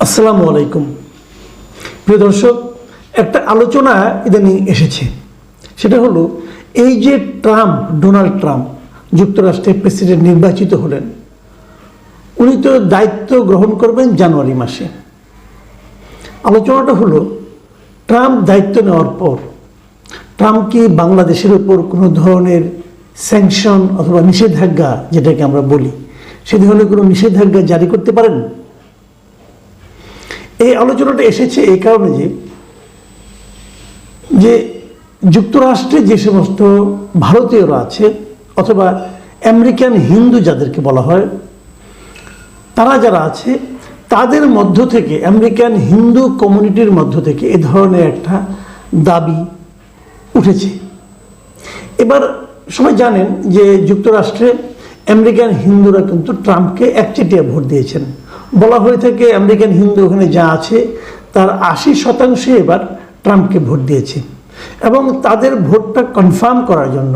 আসসালামু আলাইকুম প্রিয় দর্শক, একটা আলোচনা ইদানিং এসেছে। সেটা হলো এই যে ডোনাল্ড ট্রাম্প যুক্তরাষ্ট্রের প্রেসিডেন্ট নির্বাচিত হলেন, উনি তো দায়িত্ব গ্রহণ করবেন জানুয়ারি মাসে। আলোচনাটা হলো ট্রাম্প দায়িত্ব নেওয়ার পর ট্রাম্প কি বাংলাদেশের উপর কোনো ধরনের স্যাংশন অথবা নিষেধাজ্ঞা, যেটাকে আমরা বলি, সে ধরনের কোনো নিষেধাজ্ঞা জারি করতে পারেন? এই আলোচনাটা এসেছে এই কারণে যে যুক্তরাষ্ট্রে যে সমস্ত ভারতীয়রা আছে অথবা আমেরিকান হিন্দু যাদেরকে বলা হয়, তারা যারা আছে তাদের মধ্য থেকে, আমেরিকান হিন্দু কমিউনিটির মধ্য থেকে এ ধরনের একটা দাবি উঠেছে। এবার সবাই জানেন যে যুক্তরাষ্ট্রে আমেরিকান হিন্দুরা কিন্তু ট্রাম্পকে একচেটিয়া ভোট দিয়েছেন। বলা হয়ে থাকে আমেরিকান হিন্দু ওখানে যা আছে তার 80% এবার ট্রাম্পকে ভোট দিয়েছে, এবং তাদের ভোটটা কনফার্ম করার জন্য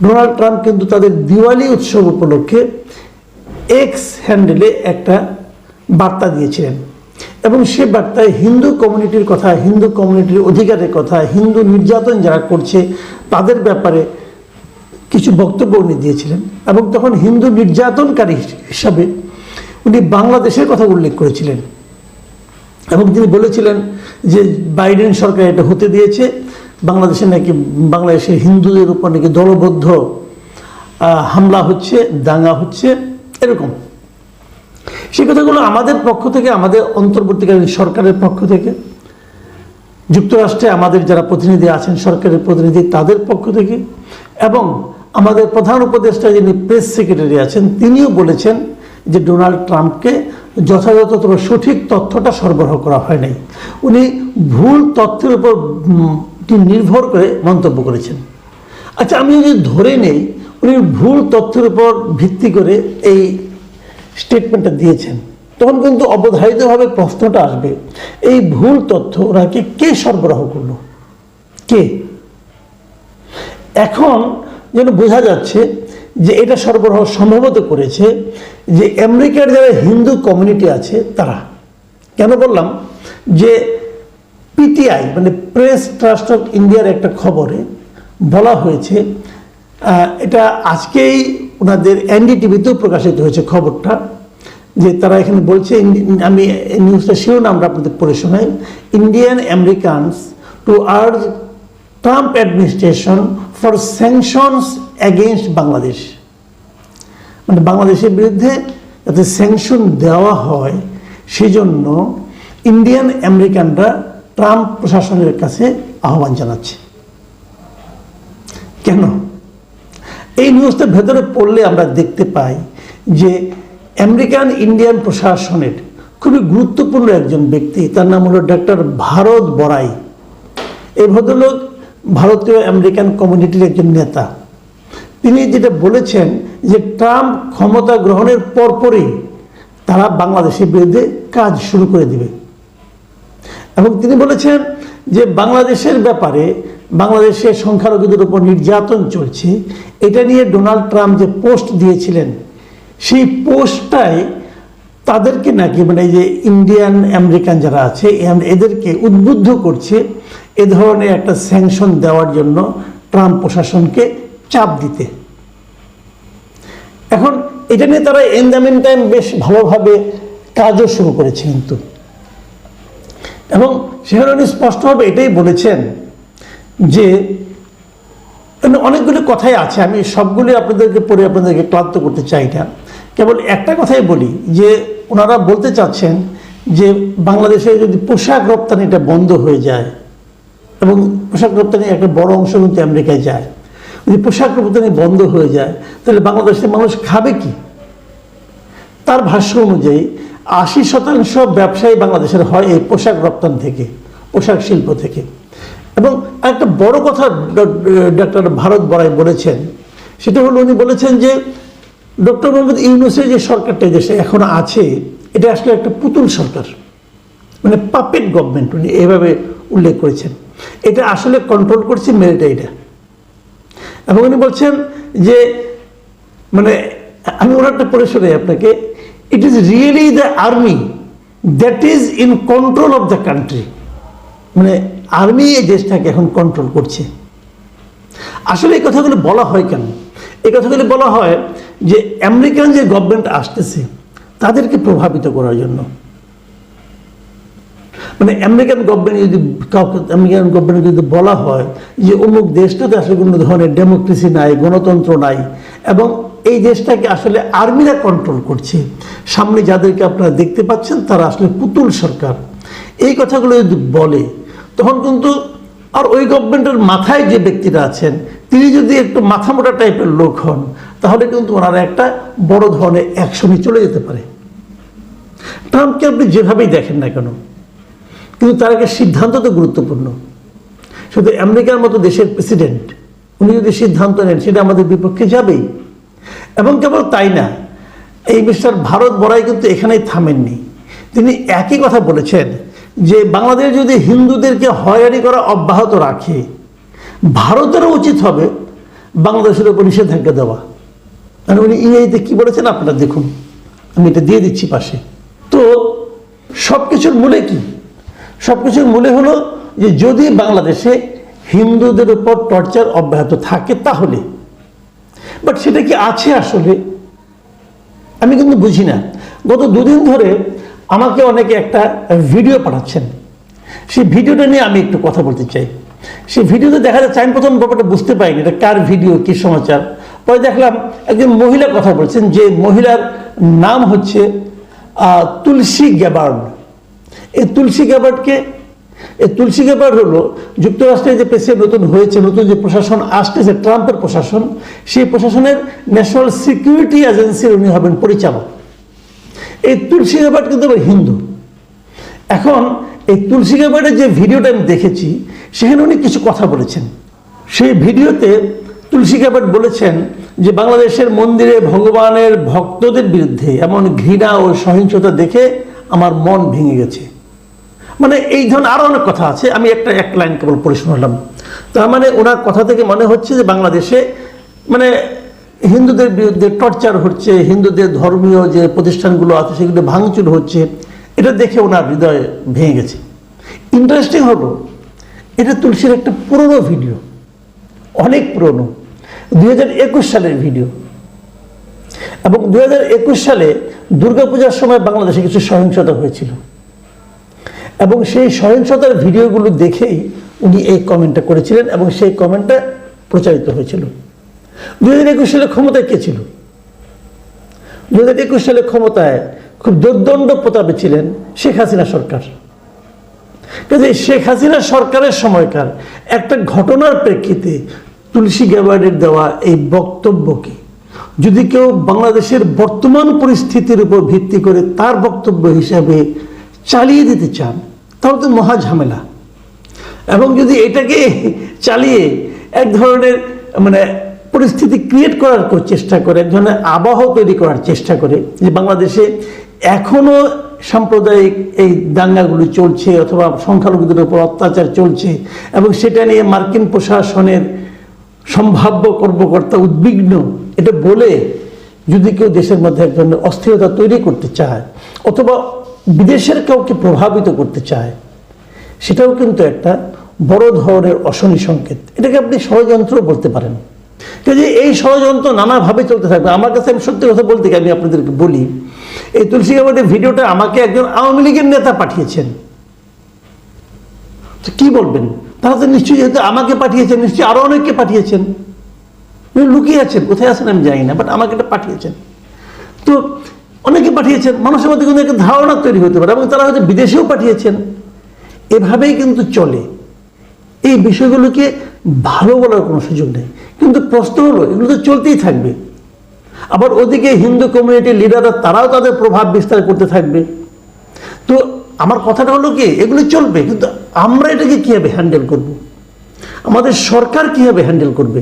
ডোনাল্ড ট্রাম্প কিন্তু তাদের দিওয়ালি উৎসব উপলক্ষে এক্স হ্যান্ডেলে একটা বার্তা দিয়েছিলেন, এবং সে বার্তায় হিন্দু কমিউনিটির কথা, হিন্দু কমিউনিটির অধিকারের কথা, হিন্দু নির্যাতন যারা করছে তাদের ব্যাপারে কিছু বক্তব্য উনি দিয়েছিলেন। এবং তখন হিন্দু নির্যাতনকারী হিসাবে উনি বাংলাদেশের কথা উল্লেখ করেছিলেন, এবং তিনি বলেছিলেন যে বাইডেন সরকার এটা হতে দিয়েছে, বাংলাদেশে নাকি বাংলাদেশের হিন্দুদের উপর নাকি দলবদ্ধ হামলা হচ্ছে, দাঙ্গা হচ্ছে, এরকম। সেই কথাগুলো আমাদের পক্ষ থেকে, আমাদের অন্তর্বর্তীকালীন সরকারের পক্ষ থেকে, যুক্তরাষ্ট্রে আমাদের যারা প্রতিনিধি আছেন, সরকারের প্রতিনিধি, তাদের পক্ষ থেকে, এবং আমাদের প্রধান উপদেষ্টা যিনি প্রেস সেক্রেটারি আছেন, তিনিও বলেছেন যে ডোনাল্ড ট্রাম্পকে যথাযথ তবে সঠিক তথ্যটা সরবরাহ করা হয় নাই। উনি ভুল তথ্যের উপর নির্ভর করে মন্তব্য করেছেন। আচ্ছা, আমি যদি ধরে নেই উনি ভুল তথ্যের উপর ভিত্তি করে এই স্টেটমেন্টটা দিয়েছেন, তখন কিন্তু অবধারিতভাবে প্রশ্নটা আসবে, এই ভুল তথ্য ওনাকে কে সরবরাহ করলো? কে? এখন যেন বোঝা যাচ্ছে যে এটা সরবরাহ সম্ভবত করেছে যে আমেরিকার যারা হিন্দু কমিউনিটি আছে তারা। কেন বললাম? যে পিটিআই মানে প্রেস ট্রাস্ট অফ ইন্ডিয়ার একটা খবরে বলা হয়েছে, এটা আজকেই ওনাদের এনডিটিভিতেও প্রকাশিত হয়েছে খবরটা, যে তারা এখানে বলছে, আমি নিউজটা শিরোনামটা আপনাদের পড়ে শোনাই, Indian Americans two urge Trump administration for sanctions against Bangladesh. মানে বাংলাদেশের বিরুদ্ধে যাতে স্যাংশন দেওয়া হয় সেজন্য ইন্ডিয়ান আমেরিকানরা ট্রাম্প প্রশাসনের কাছে আহ্বান জানাচ্ছে। কেন? এই নিউজটা ভেতরে পড়লে আমরা দেখতে পাই যে আমেরিকান ইন্ডিয়ান প্রশাসনের খুবই গুরুত্বপূর্ণ একজন ব্যক্তি, তার নাম হলো ডক্টর ভারত বড়াই। এই ভদ্রলোক ভারতীয় আমেরিকান কমিউনিটির একজন নেতা। তিনি যেটা বলেছেন যে ট্রাম্প ক্ষমতা গ্রহণের পরপরই তারা বাংলাদেশের বিরুদ্ধে কাজ শুরু করে দিবে, এবং তিনি বলেছেন যে বাংলাদেশের ব্যাপারে, বাংলাদেশের সংখ্যালঘুদের উপর নির্যাতন চলছে, এটা নিয়ে ডোনাল্ড ট্রাম্প যে পোস্ট দিয়েছিলেন, সেই পোস্টটাই তাদেরকে নাকি, মানে এই যে ইন্ডিয়ান আমেরিকান যারা আছে এদেরকে উদ্বুদ্ধ করছে এ ধরনের একটা স্যাংশন দেওয়ার জন্য ট্রাম্প প্রশাসনকে চাপ দিতে। এখন এটা নিয়ে তারা ইন দ্য মিন টাইম বেশ ভালোভাবে কাজও শুরু করেছে কিন্তু, এবং সেখানে উনি স্পষ্টভাবে এটাই বলেছেন যে অনেকগুলি কথাই আছে, আমি সবগুলি আপনাদেরকে পড়ে আপনাদেরকে ক্লান্ত করতে চাই না, কেবল একটা কথাই বলি যে ওনারা বলতে চাচ্ছেন যে বাংলাদেশে যদি পোশাক রপ্তানিটা বন্ধ হয়ে যায়, এবং পোশাক রপ্তানি একটা বড় অংশ কিন্তু আমেরিকায় যায়, যদি পোশাক রপ্তানি বন্ধ হয়ে যায় তাহলে বাংলাদেশের মানুষ খাবে কি? তার ভাষ্য অনুযায়ী 80% ব্যবসায়ী বাংলাদেশের হয় এই পোশাক রপ্তানি থেকে, পোশাক শিল্প থেকে। এবং একটা বড় কথা ডক্টর ভারত বড়াই বলেছেন, সেটা হলো উনি বলেছেন যে ডক্টর মোহাম্মদ ইউনূসের যে সরকারটা দেশে এখন আছে, এটা আসলে একটা পুতুল সরকার, মানে পাপেট গভর্নমেন্ট, উনি এভাবে উল্লেখ করেছেন। এটা আসলে কন্ট্রোল করছে মিলিটারিটা। এবং উনি বলছেন যে, মানে আমি ওনারটা পড়ে শোনাই আপনাকে, it is really the army that is in control of the country, মানে আর্মি এই দেশটাকে এখন কন্ট্রোল করছে। আসলে এই কথাগুলো বলা হয় কেন? এই কথাগুলো বলা হয় যে আমেরিকান যে গভর্নমেন্ট আসতেছে তাদেরকে প্রভাবিত করার জন্য। মানে আমেরিকান গভর্নমেন্ট যদি বলা হয় যে অমুক দেশটাতে আসলে কোনো ধরনের ডেমোক্রেসি নাই, গণতন্ত্র নাই, এবং এই দেশটাকে আসলে আর্মিরা কন্ট্রোল করছে, সামনে যাদেরকে আপনারা দেখতে পাচ্ছেন তারা আসলে পুতুল সরকার, এই কথাগুলো যদি বলে, তখন কিন্তু আর ওই গভর্নমেন্টের মাথায় যে ব্যক্তিরা আছেন তিনি যদি একটু মাথা মোটা টাইপের লোক হন, তাহলে কিন্তু ওনারা একটা বড় ধরনের অ্যাকশনে চলে যেতে পারে। ট্রাম্পকে আপনি যেভাবেই দেখেন না কেন, কিন্তু তার একটা সিদ্ধান্ত তো গুরুত্বপূর্ণ। শুধু আমেরিকার মতো দেশের প্রেসিডেন্ট উনি যদি সিদ্ধান্ত নেন সেটা আমাদের বিপক্ষে যাবেই। এবং কেবল তাই না, এই মিস্টার ভারত বড়াই কিন্তু এখানেই থামেননি। তিনি একই কথা বলেছেন যে বাংলাদেশ যদি হিন্দুদেরকে হয়রানি করা অব্যাহত রাখে, ভারতেরও উচিত হবে বাংলাদেশের উপর নিষেধাজ্ঞা দেওয়া। মানে উনি ইংরেজিতে কি বলেছেন আপনারা দেখুন, আমি এটা দিয়ে দিচ্ছি পাশে। তো সব কিছুর মূলে কি? সব কিছুর মূলে হলো যে যদি বাংলাদেশে হিন্দুদের উপর টর্চার অব্যাহত থাকে তাহলে, বাট সেটা কি আছে আসলে? আমি কিন্তু বুঝি না। গত দুদিন ধরে আমাকে অনেকে একটা ভিডিও পাঠাচ্ছেন, সেই ভিডিওটা নিয়ে আমি একটু কথা বলতে চাই। সেই ভিডিওতে দেখা যাচ্ছে, আমি প্রথম ব্যাপারটা বুঝতে পারিনি এটা কার ভিডিও, কি সমাচার। পরে দেখলাম একজন মহিলা কথা বলছেন, যে মহিলার নাম হচ্ছে তুলসী গ্যাবার্ড। এই তুলসী গ্যাবার্ডকে, এই তুলসী গ্যাবার্ড হলো যুক্তরাষ্ট্রের যে প্রেসিডেন্ট নতুন হয়েছে, নতুন যে প্রশাসন আসতেছে ট্রাম্পের প্রশাসন, সেই প্রশাসনের ন্যাশনাল সিকিউরিটি এজেন্সির উনি হবেন পরিচালক। এই তুলসী গ্যাবার্ড কিন্তু হিন্দু। এখন এই তুলসী গ্যাবার্ডের যে ভিডিওটা আমি দেখেছি সেখানে উনি কিছু কথা বলেছেন। সেই ভিডিওতে তুলসী গ্যাবার্ড বলেছেন যে বাংলাদেশের মন্দিরে ভগবানের ভক্তদের বিরুদ্ধে এমন ঘৃণা ও সহিংসতা দেখে আমার মন ভেঙে গেছে। মানে এই ধরনের আরও অনেক কথা আছে, আমি এক লাইন কেবল পড়ে শোনালাম। তার মানে ওনার কথা থেকে মনে হচ্ছে যে বাংলাদেশে মানে হিন্দুদের বিরুদ্ধে টর্চার হচ্ছে, হিন্দুদের ধর্মীয় যে প্রতিষ্ঠানগুলো আছে সেগুলো ভাঙচুর হচ্ছে, এটা দেখে ওনার হৃদয় ভেঙে গেছে। ইন্টারেস্টিং হলো এটা তুলসীর একটা পুরনো ভিডিও, অনেক পুরনো, 2021 সালের ভিডিও। এবং 2021 সালে দুর্গাপূজার সময় বাংলাদেশে কিছু সহিংসতা হয়েছিল, এবং সেই সহিংসতার ভিডিওগুলো দেখেই উনি এই কমেন্টটা করেছিলেন, এবং সেই কমেন্টটা প্রচারিত হয়েছিল। 2021 সালে ক্ষমতায় কে ছিল? 2021 সালে ক্ষমতায় খুব দুর্দণ্ড প্রতাপে ছিলেন শেখ হাসিনা সরকার। কিন্তু শেখ হাসিনা সরকারের সময়কার একটা ঘটনার প্রেক্ষিতে তুলসী গ্যাবার্ডের দেওয়া এই বক্তব্যকে যদি কেউ বাংলাদেশের বর্তমান পরিস্থিতির উপর ভিত্তি করে তার বক্তব্য হিসাবে চালিয়ে দিতে চান, তাহলে তো মহা ঝামেলা। এবং যদি এটাকে চালিয়ে এক ধরনের মানে পরিস্থিতি ক্রিয়েট করার চেষ্টা করে, এক ধরনের আবহ তৈরি করার চেষ্টা করে যে বাংলাদেশে এখনও সাম্প্রদায়িক এই দাঙ্গাগুলি চলছে অথবা সংখ্যালঘুদের উপর অত্যাচার চলছে, এবং সেটা নিয়ে মার্কিন প্রশাসনের সম্ভাব্য কর্মকর্তা উদ্বিগ্ন, এটা বলে যদি কেউ দেশের মধ্যে এক ধরনের অস্থিরতা তৈরি করতে চায় অথবা বিদেশের কাউকে প্রভাবিত করতে চায়, সেটাও কিন্তু একটা বড় ধরনের অশনি সংকেত। এটাকে আপনি ষড়যন্ত্র বলতে পারেন। কাজে এই ষড়যন্ত্র নানাভাবে চলতে থাকবে। আমার কাছে আমি সত্যি কথা বলতে আমি আপনাদেরকে বলি, এই তুলসী গ্যাবার্ডের ভিডিওটা আমাকে একজন আওয়ামী লীগের নেতা পাঠিয়েছেন। তো কি বলবেন? তারা তো নিশ্চয়ই, যেহেতু আমাকে পাঠিয়েছেন, নিশ্চয়ই আরো অনেককে পাঠিয়েছেন, লুকিয়ে আছেন, কোথায় আছেন আমি জানি না, বাট আমাকে এটা পাঠিয়েছেন। তো অনেকে পাঠিয়েছেন, মানুষের মধ্যে কিন্তু একটা ধারণা তৈরি হতে পারে, এবং তারা হয়তো বিদেশেও পাঠিয়েছেন। এভাবেই কিন্তু চলে। এই বিষয়গুলোকে ভালো বলার কোনো সুযোগ নেই, কিন্তু প্রশ্ন হলো এগুলো তো চলতেই থাকবে। আবার ওদিকে হিন্দু কমিউনিটির লিডাররা তারাও তাদের প্রভাব বিস্তার করতে থাকবে। তো আমার কথাটা হলো কি, এগুলো চলবে, কিন্তু আমরা এটাকে কীভাবে হ্যান্ডেল করব, আমাদের সরকার কীভাবে হ্যান্ডেল করবে,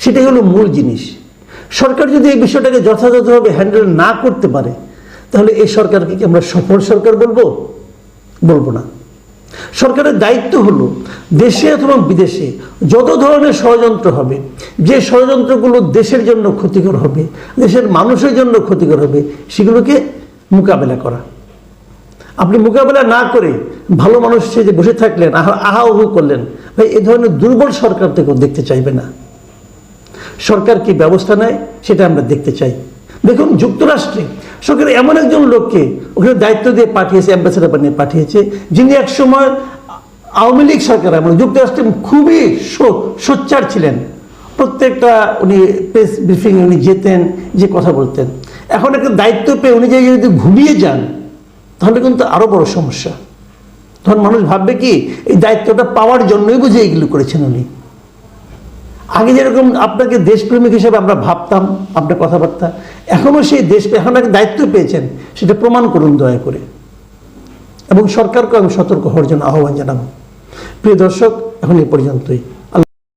সেটাই হলো মূল জিনিস। সরকার যদি এই বিষয়টাকে যথাযথভাবে হ্যান্ডেল না করতে পারে, তাহলে এই সরকারকে কি আমরা সফল সরকার বলবো? বলবো না। সরকারের দায়িত্ব হলো দেশে অথবা বিদেশে যত ধরনের ষড়যন্ত্র হবে, যে ষড়যন্ত্রগুলো দেশের জন্য ক্ষতিকর হবে, দেশের মানুষের জন্য ক্ষতিকর হবে, সেগুলোকে মোকাবেলা করা। আপনি মোকাবেলা না করে ভালো মানুষ যে বসে থাকলেন, আহা উহু করলেন, ভাই এই ধরনের দুর্বল সরকার থেকে দেখতে চাইবে না। সরকার কি ব্যবস্থা নেয় সেটা আমরা দেখতে চাই। দেখুন, যুক্তরাষ্ট্রে সরকার এমন একজন লোককে ওখানে দায়িত্ব দিয়ে পাঠিয়েছে, অ্যাম্বাসেডার বানিয়ে পাঠিয়েছে, যিনি একসময় আওয়ামী লীগ সরকার আমলে যুক্তরাষ্ট্রে খুবই সোচ্চার ছিলেন। প্রত্যেকটা উনি প্রেস ব্রিফিং উনি যেতেন, যে কথা বলতেন। এখন একটা দায়িত্ব পেয়ে উনি যদি ঘুমিয়ে যান, তাহলে কিন্তু আরো বড় সমস্যা। তখন মানুষ ভাববে কি এই দায়িত্বটা পাওয়ার জন্যই বুঝে এগুলো করেছেন উনি। আগে যেরকম আপনাকে দেশপ্রেমিক হিসেবে আমরা ভাবতাম, আপনার কথাবার্তা, এখনো সেই এখন একটা দায়িত্ব পেয়েছেন, সেটা প্রমাণ করুন দয়া করে। এবং সরকারকে আমি সতর্ক হওয়ার জন্য আহ্বান জানাবো। প্রিয় দর্শক, এখন এই পর্যন্তই।